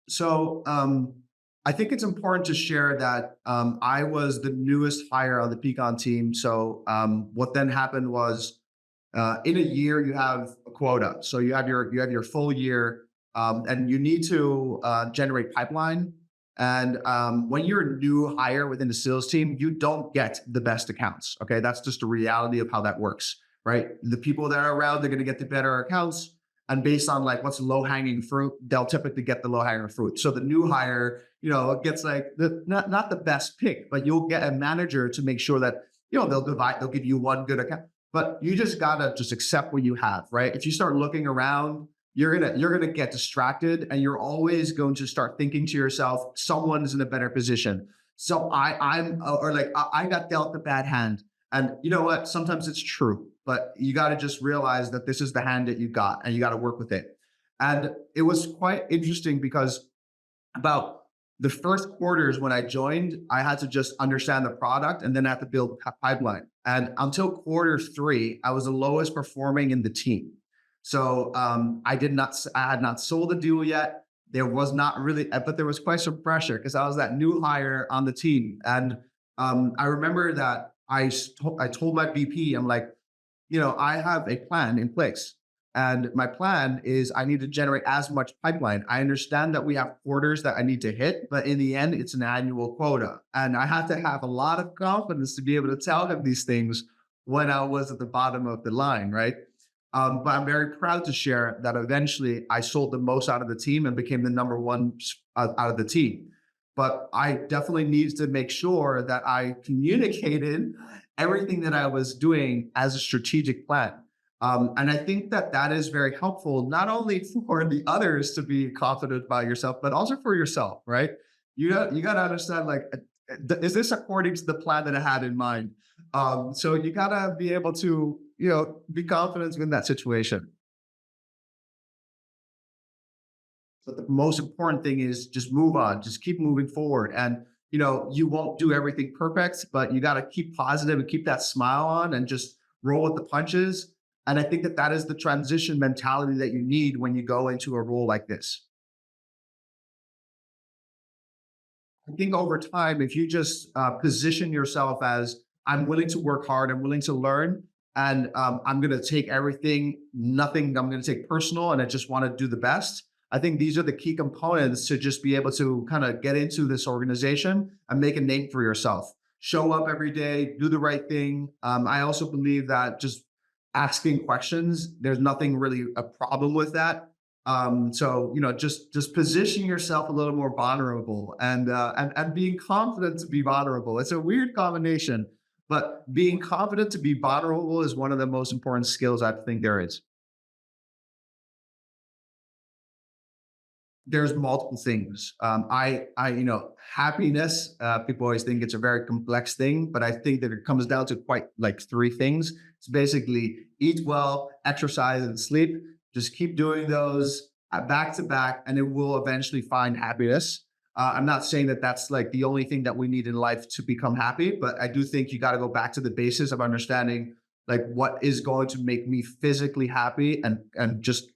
So I think it's important to share that I was the newest hire on the Pecan team. So what then happened was in a year you have a quota. So you have your full year, and you need to generate pipeline. And when you're a new hire within the sales team, you don't get the best accounts. Okay, that's just the reality of how that works, right? The people that are around, they're going to get the better accounts, and based on like what's low hanging fruit, they'll typically get the low hanging fruit. So the new hire, gets like not the best pick, but you'll get a manager to make sure that they'll give you one good account, but you just gotta just accept what you have, right? If you start looking around, you're gonna get distracted, and you're always going to start thinking to yourself, someone's in a better position. So I'm or like I got dealt a bad hand, and you know what? Sometimes it's true, but you got to just realize that this is the hand that you got, and you got to work with it. And it was quite interesting because about the first quarters when I joined, I had to just understand the product and then I had to build pipeline. And until quarter three, I was the lowest performing in the team. So I had not sold a deal yet. There was not really, but there was quite some pressure because I was that new hire on the team. And I remember that I told my VP, I'm like, I have a plan in place. And my plan is I need to generate as much pipeline. I understand that we have quarters that I need to hit, but in the end, it's an annual quota. And I have to have a lot of confidence to be able to tell him these things when I was at the bottom of the line, right? But I'm very proud to share that eventually I sold the most out of the team and became the number one out of the team. But I definitely needed to make sure that I communicated everything that I was doing as a strategic plan. And I think that that is very helpful, not only for the others to be confident about yourself, but also for yourself, right? You got to understand, like, is this according to the plan that I had in mind? So you got to be able to, be confident in that situation. But the most important thing is just move on, just keep moving forward. And, you won't do everything perfect, but you got to keep positive and keep that smile on and just roll with the punches. And I think that that is the transition mentality that you need when you go into a role like this. I think over time, if you just position yourself as I'm willing to work hard, I'm willing to learn, and I'm going to take everything, nothing I'm going to take personal, and I just want to do the best. I think these are the key components to just be able to kind of get into this organization and make a name for yourself. Show up every day, do the right thing. I also believe that just asking questions, there's nothing really a problem with that. So just position yourself a little more vulnerable, and being confident to be vulnerable. It's a weird combination, but being confident to be vulnerable is one of the most important skills I think there is. There's multiple things. Happiness. People always think it's a very complex thing, but I think that it comes down to quite like three things. It's basically eat well, exercise, and sleep. Just keep doing those back to back, and it will eventually find happiness. I'm not saying that that's like the only thing that we need in life to become happy, but I do think you got to go back to the basis of understanding like what is going to make me physically happy, and just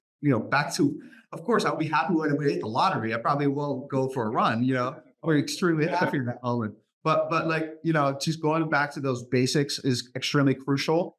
back to, of course, I'll be happy when we hit the lottery. I probably won't go for a run, or extremely happy in that moment. But like, just going back to those basics is extremely crucial.